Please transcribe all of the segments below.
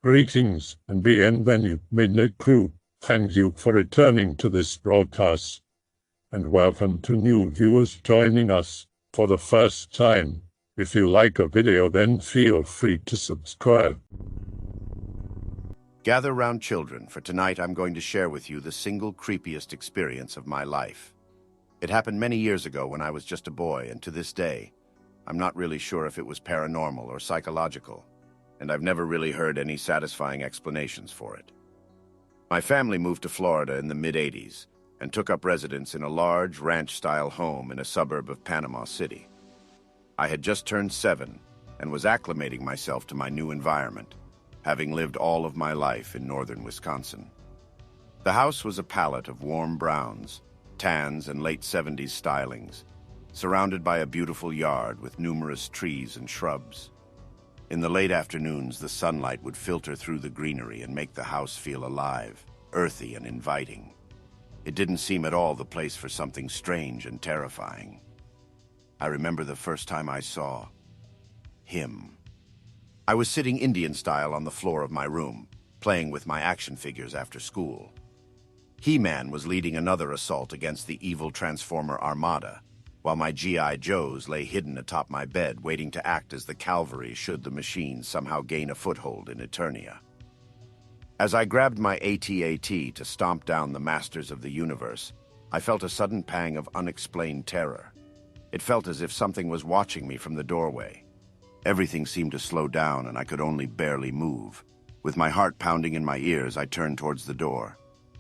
Greetings and bienvenue, MITZU. Thank you for returning to this broadcast, and welcome to new viewers joining us for the first time. If you like a video, then feel free to subscribe. Gather round, children, for tonight I'm going to share with you the single creepiest experience of my life. It happened many years ago when I was just a boy, and to this day, I'm not really sure if it was paranormal or psychological, and I've never really heard any satisfying explanations for it. My family moved to Florida in the mid-'80s and took up residence in a large ranch-style home in a suburb of Panama City. I had just turned 7 and was acclimating myself to my new environment, having lived all of my life in northern Wisconsin. The house was a palette of warm browns, tans, and late 70s stylings, surrounded by a beautiful yard with numerous trees and shrubs. In the late afternoons, the sunlight would filter through the greenery and make the house feel alive, earthy, and inviting. It didn't seem at all the place for something strange and terrifying. I remember the first time I saw him. I was sitting Indian style on the floor of my room, playing with my action figures after school. He-Man was leading another assault against the evil Transformer Armada, while my G.I. Joes lay hidden atop my bed, waiting to act as the cavalry should the machine somehow gain a foothold in Eternia. As I grabbed my AT-AT to stomp down the masters of the universe, I felt a sudden pang of unexplained terror. It felt as if something was watching me from the doorway. Everything seemed to slow down, and I could only barely move. With my heart pounding in my ears, I turned towards the door.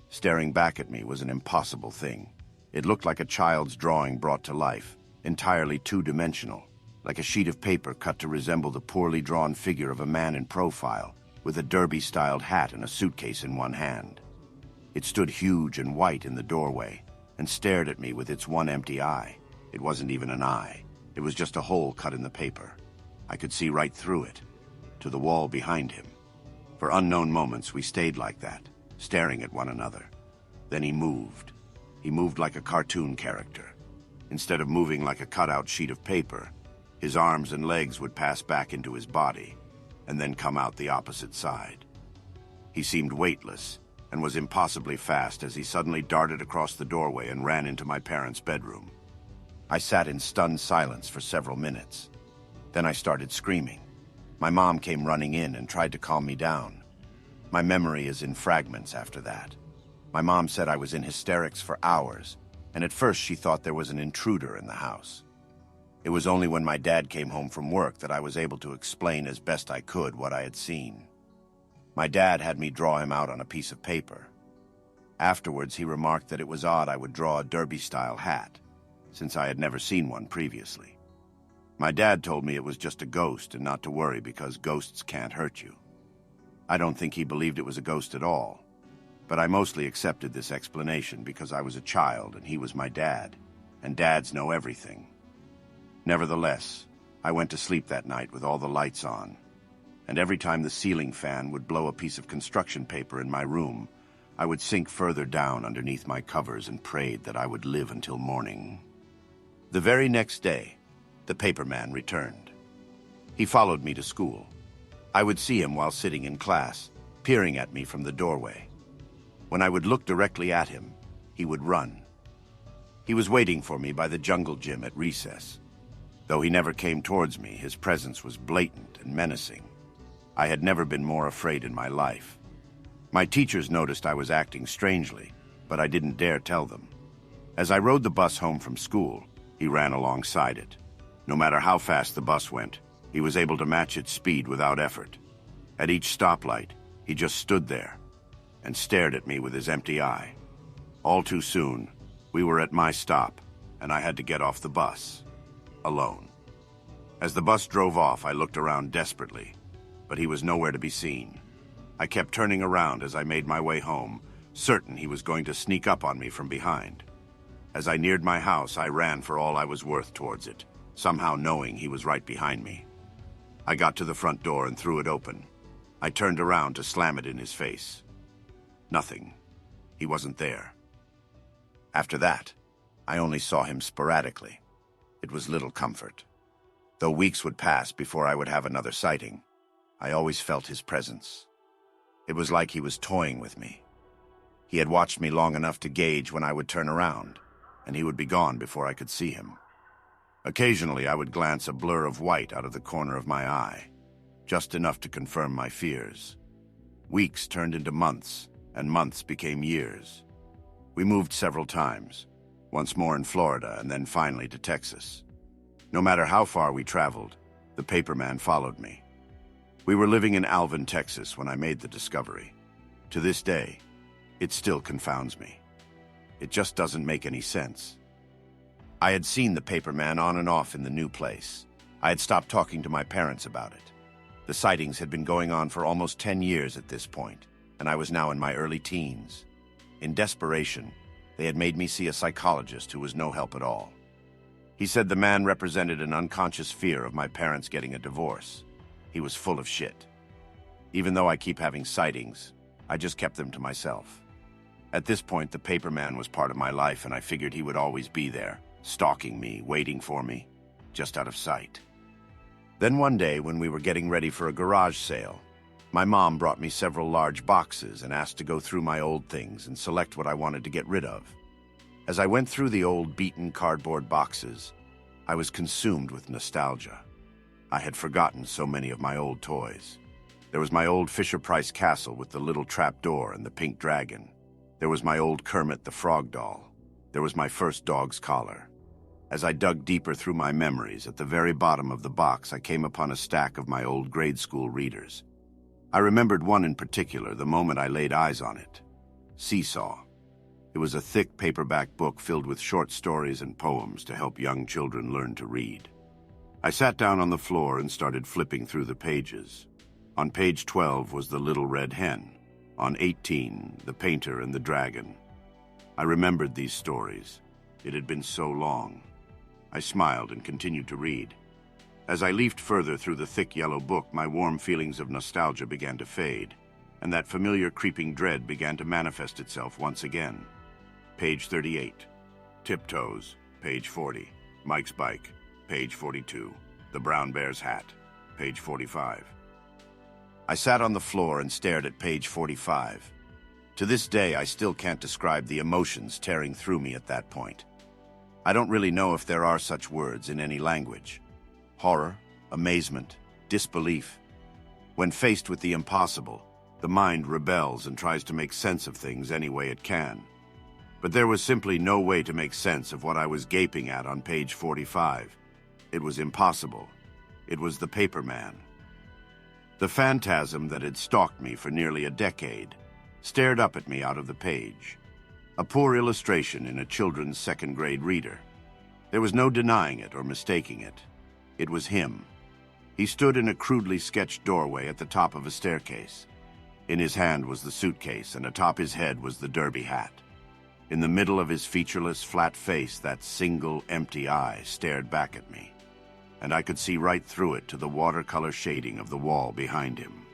Staring back at me was an impossible thing. It looked like a child's drawing brought to life, entirely two-dimensional, like a sheet of paper cut to resemble the poorly drawn figure of a man in profile, with a derby-styled hat and a suitcase in one hand. It stood huge and white in the doorway, and stared at me with its one empty eye. It wasn't even an eye. It was just a hole cut in the paper. I could see right through it, to the wall behind him. For unknown moments, we stayed like that, staring at one another. Then he moved. He moved like a cartoon character. Instead of moving like a cutout sheet of paper, his arms and legs would pass back into his body, and then come out the opposite side. He seemed weightless, and was impossibly fast as he suddenly darted across the doorway and ran into my parents' bedroom. I sat in stunned silence for several minutes. Then I started screaming. My mom came running in and tried to calm me down. My memory is in fragments after that. My mom said I was in hysterics for hours, and at first she thought there was an intruder in the house. It was only when my dad came home from work that I was able to explain as best I could what I had seen. My dad had me draw him out on a piece of paper. Afterwards, he remarked that it was odd I would draw a derby-style hat, since I had never seen one previously. My dad told me it was just a ghost and not to worry because ghosts can't hurt you. I don't think he believed it was a ghost at all. But I mostly accepted this explanation because I was a child and he was my dad, and dads know everything. Nevertheless, I went to sleep that night with all the lights on, and every time the ceiling fan would blow a piece of construction paper in my room, I would sink further down underneath my covers and prayed that I would live until morning. The very next day, the paperman returned. He followed me to school. I would see him while sitting in class, peering at me from the doorway. When I would look directly at him, he would run. He was waiting for me by the jungle gym at recess. Though he never came towards me, his presence was blatant and menacing. I had never been more afraid in my life. My teachers noticed I was acting strangely, but I didn't dare tell them. As I rode the bus home from school, he ran alongside it. No matter how fast the bus went, he was able to match its speed without effort. At each stoplight, he just stood there and stared at me with his empty eye. All too soon, we were at my stop, and I had to get off the bus, alone. As the bus drove off, I looked around desperately, but he was nowhere to be seen. I kept turning around as I made my way home, certain he was going to sneak up on me from behind. As I neared my house, I ran for all I was worth towards it, somehow knowing he was right behind me. I got to the front door and threw it open. I turned around to slam it in his face. Nothing. He wasn't there. After that, I only saw him sporadically. It was little comfort. Though weeks would pass before I would have another sighting, I always felt his presence. It was like he was toying with me. He had watched me long enough to gauge when I would turn around, and he would be gone before I could see him. Occasionally, I would glance a blur of white out of the corner of my eye, just enough to confirm my fears. Weeks turned into months, and months became years. We moved several times, once more in Florida and then finally to Texas. No matter how far we traveled, the paperman followed me. We were living in Alvin, Texas when I made the discovery. To this day, it still confounds me. It just doesn't make any sense. I had seen the paperman on and off in the new place. I had stopped talking to my parents about it. The sightings had been going on for almost 10 years at this point, and I was now in my early teens. In desperation, they had made me see a psychologist who was no help at all. He said the man represented an unconscious fear of my parents getting a divorce. He was full of shit. Even though I keep having sightings, I just kept them to myself. At this point, the paperman was part of my life, and I figured he would always be there, stalking me, waiting for me, just out of sight. Then one day, when we were getting ready for a garage sale, my mom brought me several large boxes and asked to go through my old things and select what I wanted to get rid of. As I went through the old, beaten cardboard boxes, I was consumed with nostalgia. I had forgotten so many of my old toys. There was my old Fisher-Price castle with the little trapdoor and the pink dragon. There was my old Kermit the Frog doll. There was my first dog's collar. As I dug deeper through my memories, at the very bottom of the box, I came upon a stack of my old grade school readers. I remembered one in particular the moment I laid eyes on it. Seesaw. It was a thick paperback book filled with short stories and poems to help young children learn to read. I sat down on the floor and started flipping through the pages. On page 12 was the little red hen. On 18, the painter and the dragon. I remembered these stories. It had been so long. I smiled and continued to read. As I leafed further through the thick yellow book, my warm feelings of nostalgia began to fade, and that familiar creeping dread began to manifest itself once again. Page 38. Tiptoes. Page 40. Mike's bike. Page 42. The brown bear's hat. Page 45. I sat on the floor and stared at page 45. To this day, I still can't describe the emotions tearing through me at that point. I don't really know if there are such words in any language. Horror, amazement, disbelief. When faced with the impossible, the mind rebels and tries to make sense of things any way it can. But there was simply no way to make sense of what I was gaping at on page 45. It was impossible. It was the paperman. The phantasm that had stalked me for nearly a decade stared up at me out of the page. A poor illustration in a children's second-grade reader. There was no denying it or mistaking it. It was him. He stood in a crudely sketched doorway at the top of a staircase. In his hand was the suitcase, and atop his head was the derby hat. In the middle of his featureless, flat face, that single, empty eye stared back at me, and I could see right through it to the watercolor shading of the wall behind him.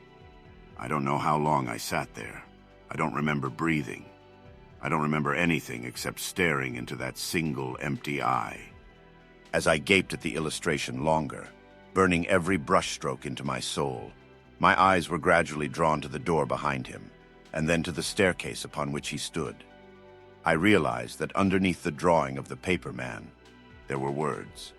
I don't know how long I sat there. I don't remember breathing. I don't remember anything except staring into that single, empty eye. As I gaped at the illustration longer, burning every brushstroke into my soul, my eyes were gradually drawn to the door behind him, and then to the staircase upon which he stood. I realized that underneath the drawing of the paperman, there were words.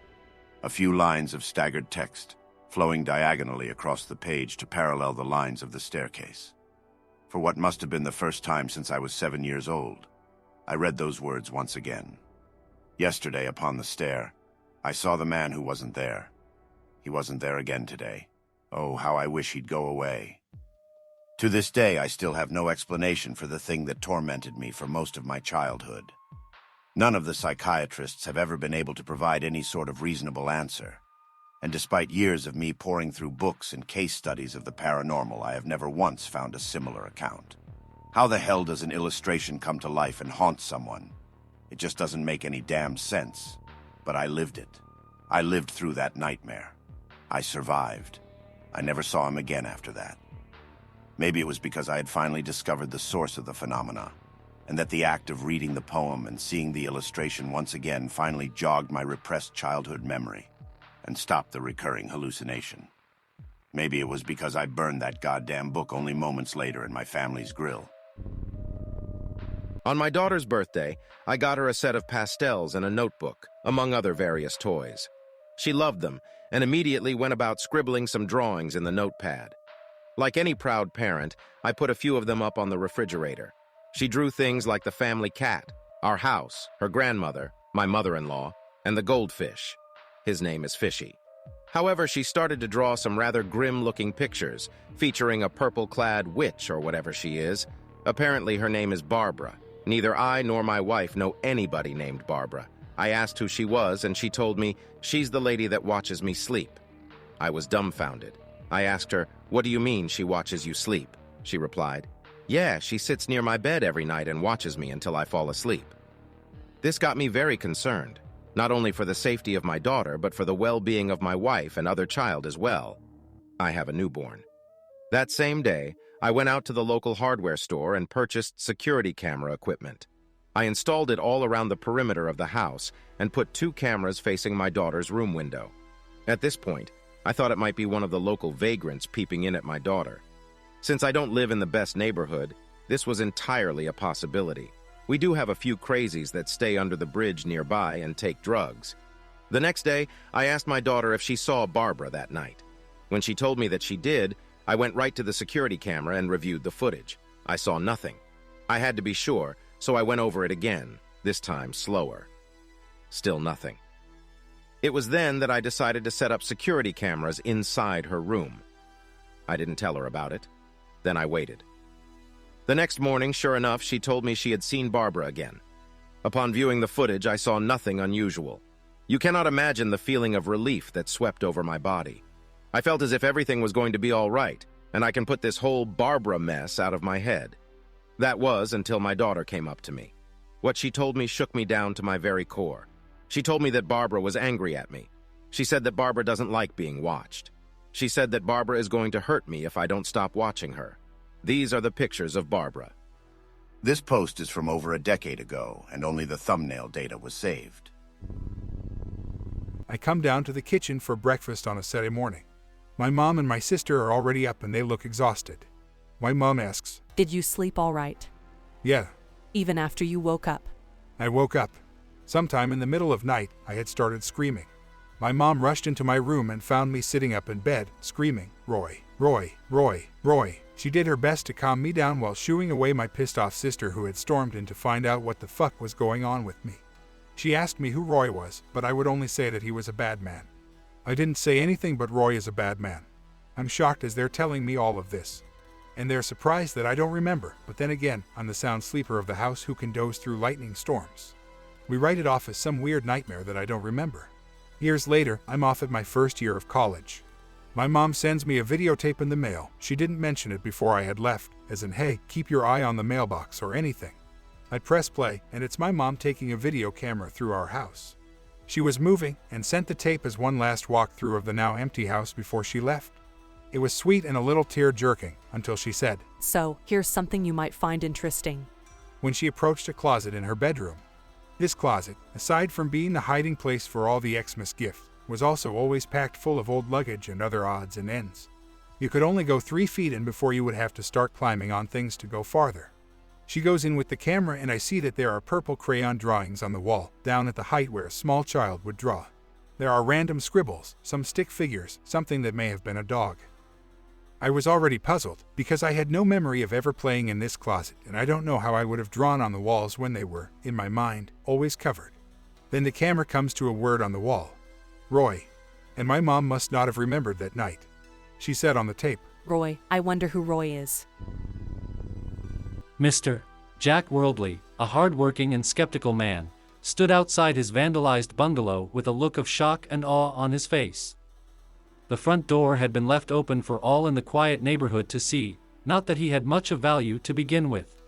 A few lines of staggered text, flowing diagonally across the page to parallel the lines of the staircase. For what must have been the first time since I was 7 years old, I read those words once again. Yesterday, upon the stair, I saw the man who wasn't there. He wasn't there again today. Oh, how I wish he'd go away. To this day, I still have no explanation for the thing that tormented me for most of my childhood. None of the psychiatrists have ever been able to provide any sort of reasonable answer. And despite years of me poring through books and case studies of the paranormal, I have never once found a similar account. How the hell does an illustration come to life and haunt someone? It just doesn't make any damn sense. But I lived it. I lived through that nightmare. I survived. I never saw him again after that. Maybe it was because I had finally discovered the source of the phenomena, and that the act of reading the poem and seeing the illustration once again finally jogged my repressed childhood memory and stopped the recurring hallucination. Maybe it was because I burned that goddamn book only moments later in my family's grill. On my daughter's birthday, I got her a set of pastels and a notebook, among other various toys. She loved them and immediately went about scribbling some drawings in the notepad. Like any proud parent, I put a few of them up on the refrigerator. She drew things like the family cat, our house, her grandmother, my mother-in-law, and the goldfish. His name is Fishy. However, she started to draw some rather grim-looking pictures, featuring a purple-clad witch or whatever she is. Apparently, her name is Barbara. Neither I nor my wife know anybody named Barbara. I asked who she was, and she told me, "She's the lady that watches me sleep." I was dumbfounded. I asked her, "What do you mean she watches you sleep?" She replied, "Yeah, she sits near my bed every night and watches me until I fall asleep." This got me very concerned, not only for the safety of my daughter, but for the well-being of my wife and other child as well. I have a newborn. That same day, I went out to the local hardware store and purchased security camera equipment. I installed it all around the perimeter of the house and put 2 cameras facing my daughter's room window. At this point, I thought it might be one of the local vagrants peeping in at my daughter. Since I don't live in the best neighborhood, this was entirely a possibility. We do have a few crazies that stay under the bridge nearby and take drugs. The next day, I asked my daughter if she saw Barbara that night. When she told me that she did, I went right to the security camera and reviewed the footage. I saw nothing. I had to be sure, so I went over it again, this time slower. Still nothing. It was then that I decided to set up security cameras inside her room. I didn't tell her about it. Then I waited. The next morning, sure enough, she told me she had seen Barbara again. Upon viewing the footage, I saw nothing unusual. You cannot imagine the feeling of relief that swept over my body. I felt as if everything was going to be all right, and I can put this whole Barbara mess out of my head. That was until my daughter came up to me. What she told me shook me down to my very core. She told me that Barbara was angry at me. She said that Barbara doesn't like being watched. She said that Barbara is going to hurt me if I don't stop watching her. These are the pictures of Barbara. This post is from over a decade ago, and only the thumbnail data was saved. I come down to the kitchen for breakfast on a Saturday morning. My mom and my sister are already up and they look exhausted. My mom asks, "Did you sleep all right? "Yeah." Even after you woke up?" I woke up. Sometime in the middle of night, I had started screaming. My mom rushed into my room and found me sitting up in bed, screaming, "Roy, Roy, Roy, Roy." She did her best to calm me down while shooing away my pissed-off sister who had stormed in to find out what the fuck was going on with me. She asked me who Roy was, but I would only say that he was a bad man. I didn't say anything but Roy is a bad man. I'm shocked as they're telling me all of this. And they're surprised that I don't remember, but then again, I'm the sound sleeper of the house who can doze through lightning storms. We write it off as some weird nightmare that I don't remember. Years later, I'm off at my first year of college. My mom sends me a videotape in the mail. She didn't mention it before I had left, as in, "Hey, keep your eye on the mailbox," or anything. I press play, and it's my mom taking a video camera through our house. She was moving and sent the tape as one last walkthrough of the now empty house before she left. It was sweet and a little tear-jerking until she said, "So, here's something you might find interesting." When she approached a closet in her bedroom. This closet, aside from being the hiding place for all the Xmas gifts, was also always packed full of old luggage and other odds and ends. You could only go 3 feet in before you would have to start climbing on things to go farther. She goes in with the camera and I see that there are purple crayon drawings on the wall, down at the height where a small child would draw. There are random scribbles, some stick figures, something that may have been a dog. I was already puzzled, because I had no memory of ever playing in this closet, and I don't know how I would have drawn on the walls when they were, in my mind, always covered. Then the camera comes to a word on the wall. Roy. And my mom must not have remembered that night. She said on the tape, "Roy, I wonder who Roy is." Mr. Jack Worldly, a hard-working and skeptical man, stood outside his vandalized bungalow with a look of shock and awe on his face. The front door had been left open for all in the quiet neighborhood to see, not that he had much of value to begin with.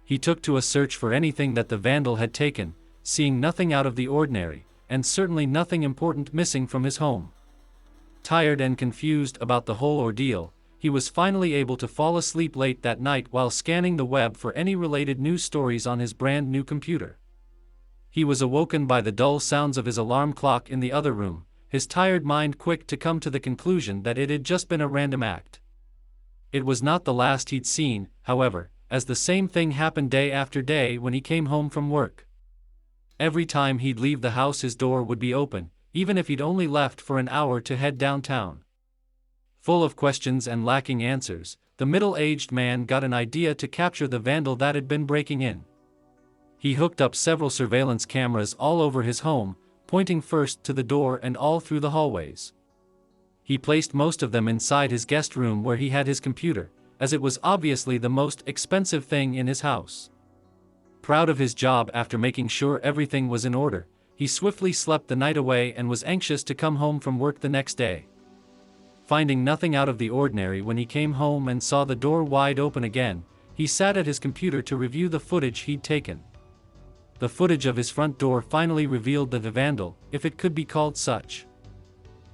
He took to a search for anything that the vandal had taken, seeing nothing out of the ordinary, and certainly nothing important missing from his home. Tired and confused about the whole ordeal, he was finally able to fall asleep late that night while scanning the web for any related news stories on his brand new computer. He was awoken by the dull sounds of his alarm clock in the other room, his tired mind quick to come to the conclusion that it had just been a random act. It was not the last he'd seen, however, as the same thing happened day after day when he came home from work. Every time he'd leave the house his door would be open, even if he'd only left for an hour to head downtown. Full of questions and lacking answers, the middle-aged man got an idea to capture the vandal that had been breaking in. He hooked up several surveillance cameras all over his home, pointing first to the door and all through the hallways. He placed most of them inside his guest room where he had his computer, as it was obviously the most expensive thing in his house. Proud of his job after making sure everything was in order, he swiftly slept the night away and was anxious to come home from work the next day. Finding nothing out of the ordinary when he came home and saw the door wide open again, he sat at his computer to review the footage he'd taken. The footage of his front door finally revealed the vandal, if it could be called such.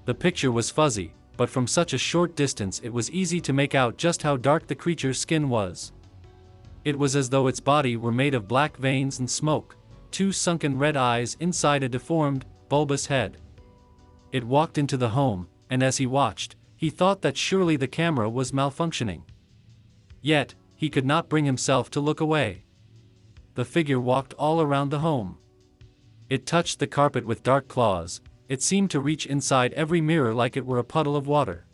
The picture was fuzzy, but from such a short distance it was easy to make out just how dark the creature's skin was. It was as though its body were made of black veins and smoke, two sunken red eyes inside a deformed, bulbous head. It walked into the home, and as he watched, he thought that surely the camera was malfunctioning. Yet, he could not bring himself to look away. The figure walked all around the home. It touched the carpet with dark claws. It seemed to reach inside every mirror like it were a puddle of water.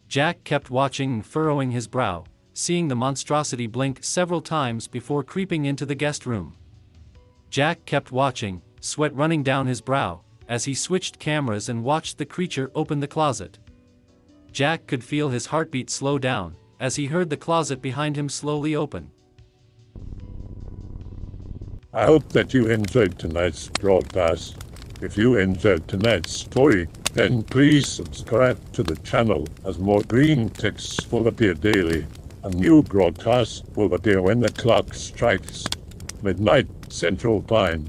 Jack kept watching and furrowing his brow, seeing the monstrosity blink several times before creeping into the guest room. Jack kept watching, sweat running down his brow, as he switched cameras and watched the creature open the closet. Jack could feel his heartbeat slow down, as he heard the closet behind him slowly open. I hope that you enjoyed tonight's broadcast. If you enjoyed tonight's story, then please subscribe to the channel, as more green texts will appear daily. A new broadcast will appear when the clock strikes midnight Central Time.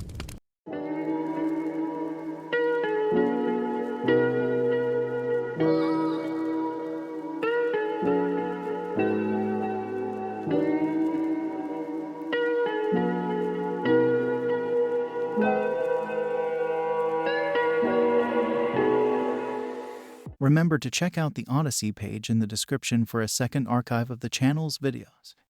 Remember to check out the Odyssey page in the description for a second archive of the channel's videos.